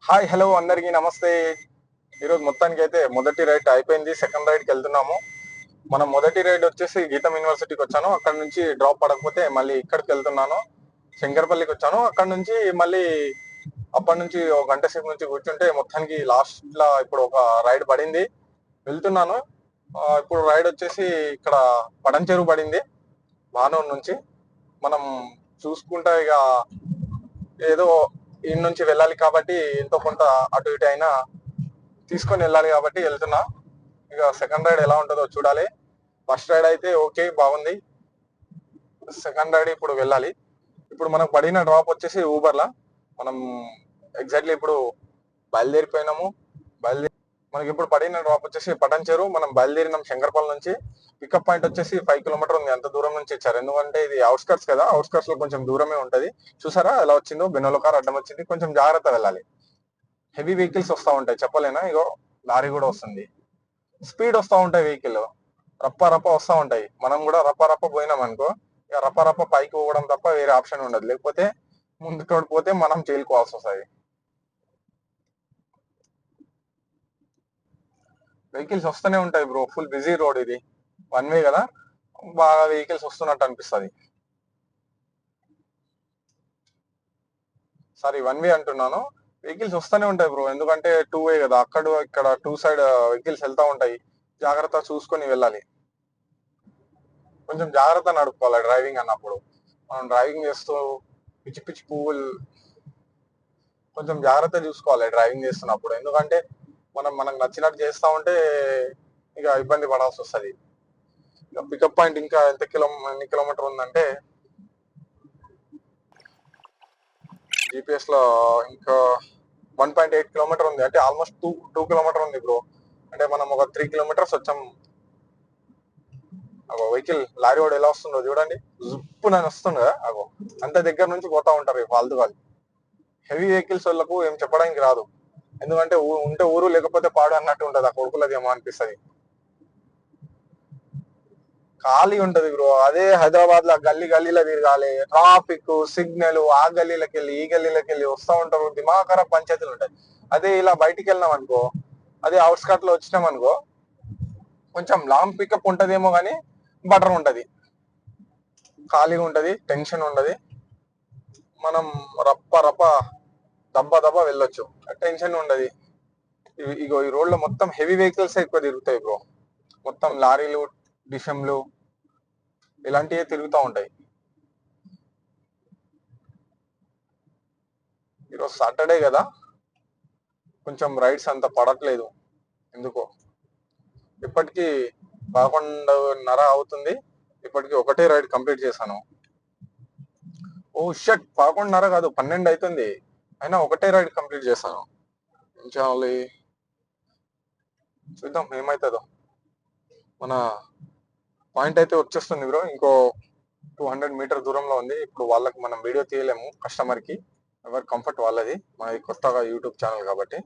Hi hello అందరికీ నమస్తే. ఈరోజు మొత్తానికి అయితే మొదటి రైడ్ అయిపోయింది. సెకండ్ రైడ్కి వెళ్తున్నాము. మనం మొదటి రైడ్ వచ్చేసి గీతం యూనివర్సిటీకి వచ్చాను. అక్కడ నుంచి డ్రాప్ పడకపోతే మళ్ళీ ఇక్కడికి వెళ్తున్నాను. శంకరపల్లికి వచ్చాను. అక్కడ నుంచి మళ్ళీ అప్పటి నుంచి ఒక గంట సేపు నుంచి కూర్చుంటే మొత్తానికి లాస్ట్ లా ఇప్పుడు ఒక రైడ్ పడింది. వెళ్తున్నాను. ఇప్పుడు రైడ్ వచ్చేసి ఇక్కడ పడంచెరు పడింది బానూరు నుంచి. మనం చూసుకుంటా ఇక ఏదో ఈ నుంచి వెళ్ళాలి కాబట్టి ఎంతో కొంత అటు ఇటు అయినా తీసుకొని వెళ్ళాలి కాబట్టి వెళ్తున్నా. ఇక సెకండ్ రైడ్ ఎలా ఉంటుందో చూడాలి. ఫస్ట్ రైడ్ అయితే ఓకే బాగుంది. సెకండ్ రైడ్ ఇప్పుడు వెళ్ళాలి. ఇప్పుడు మనకు పడిన డ్రాప్ వచ్చేసి ఊబర్లా. మనం ఎగ్జాక్ట్లీ ఇప్పుడు బయలుదేరిపోయినాము. మనకి ఇప్పుడు పడిన డ్రాప్ వచ్చేసి పటంచెరు. మనం బయలుదేరినాం శంకరపల్లి నుంచి. పికప్ పాయింట్ వచ్చేసి 5 కిలోమీటర్ ఉంది. అంత దూరం నుంచి ఇచ్చారు, ఎందుకంటే ఇది అవుట్స్కట్స్ కదా, అవుట్స్కట్స్ లో కొంచెం దూరమే ఉంటది. చూసారా ఎలా వచ్చిందో, బెనోలో కార్ అడ్డం వచ్చింది. కొంచెం జాగ్రత్త వెళ్ళాలి. హెవీ వెహికల్స్ వస్తూ ఉంటాయి, చెప్పలేనా. ఇగో లారీ కూడా వస్తుంది. స్పీడ్ వస్తూ ఉంటాయి వెహికల్, రప్ప రప్ప వస్తూ ఉంటాయి. మనం కూడా రప్ప రప్ప పోయినాం అనుకో, ఇక రప్ప రప్ప పైకి పోవడం తప్ప వేరే ఆప్షన్ ఉండదు. లేకపోతే ముందు తోడిపోతే మనం చేరుకోవాల్సి వస్తుంది. వెహికల్స్ వస్తూనే ఉంటాయి బ్రో. ఫుల్ బిజీ రోడ్ ఇది, వన్ వే కదా, బాగా వెహికల్స్ వస్తున్నట్టు అనిపిస్తుంది. సారీ, వన్ వే అంటున్నాను. వెహికల్స్ వస్తూనే ఉంటాయి బ్రో, ఎందుకంటే టూ వే కదా. అక్కడ ఇక్కడ టూ సైడ్ వెహికల్స్ వెళ్తా ఉంటాయి. జాగ్రత్త చూసుకొని వెళ్ళాలి. కొంచెం జాగ్రత్త నడుపుకోవాలి డ్రైవింగ్ అన్నప్పుడు. మనం డ్రైవింగ్ చేస్తూ పిచ్చి పిచ్చి పువ్వులు, కొంచెం జాగ్రత్త చూసుకోవాలి డ్రైవింగ్ చేస్తున్నప్పుడు. ఎందుకంటే మనకు నచ్చినట్టు చేస్తా ఉంటే ఇక ఇబ్బంది పడాల్సి వస్తుంది. ఇక పికప్ పాయింట్ ఇంకా ఎన్ని కిలోమీటర్ ఉందంటే జీపీఎస్ లో ఇంకా 1.8 కిలోమీటర్ ఉంది. అంటే ఆల్మోస్ట్ టూ కిలోమీటర్ ఉంది బ్రో. అంటే మనం ఒక 3 కిలోమీటర్స్ వచ్చాం. అగో వెహికల్ లారీ వాడు ఎలా వస్తుందో చూడండి, జుప్పు నన్ను వస్తుంది కదా. అగో అంత దగ్గర నుంచి పోతా ఉంటారు ఫాల్తు వాళ్ళు. హెవీ వెహికల్స్ వాళ్ళకు ఏం చెప్పడానికి రాదు, ఎందుకంటే ఉంటే ఊరు లేకపోతే పాడు అన్నట్టు ఉంటది. ఆ కొడుకులది ఏమో అనిపిస్తుంది. ఖాళీ ఉంటది బ్రో. అదే హైదరాబాద్ లో గల్లీ గల్లీలో తిరగాలి, ట్రాఫిక్ సిగ్నల్, ఆ గల్లీలకి వెళ్ళి ఈ గల్లీలకి వెళ్ళి వస్తూ ఉంటారు. దిమాకర పంచాయతీలు ఉంటాయి. అదే ఇలా బయటికి వెళ్ళినాం అనుకో, అదే అవుట్స్కట్ లో వచ్చినాం అనుకో, కొంచెం లాంగ్ పికప్ ఉంటదేమో కానీ బటర్ ఉంటది, ఖాళీగా ఉంటది, టెన్షన్ ఉండదు. మనం రప్ప రప్ప దబ్బ దబ్బ వెళ్ళొచ్చు, టెన్షన్ ఉండదు. ఇగో ఈ రోడ్ లో మొత్తం హెవీ వెహికల్స్ ఎక్కువ తిరుగుతాయి బ్రో. మొత్తం లారీలు, డిషంలు ఇలాంటివి తిరుగుతూ ఉంటాయి. ఈరోజు సాటర్డే కదా, కొంచెం రైడ్స్ అంత పడట్లేదు ఎందుకో. ఇప్పటికీ 11:30 అవుతుంది. ఇప్పటికి ఒకటే రైడ్ కంప్లీట్ చేశాను. ఓ షట్, 11:30 కాదు 12 అవుతుంది, అయినా ఒకటే రైడ్ కంప్లీట్ చేశాను. ఏం చేయాలి చూద్దాం ఏమవుతుందో. మన పాయింట్ అయితే వచ్చేస్తుంది బ్రో. ఇంకో 200 మీటర్ దూరంలో ఉంది. ఇప్పుడు వాళ్ళకి మనం వీడియో తీయలేము, కస్టమర్ కి. ఎవరి కంఫర్ట్ వాళ్ళది, మనది కొత్తగా యూట్యూబ్ ఛానల్ కాబట్టి.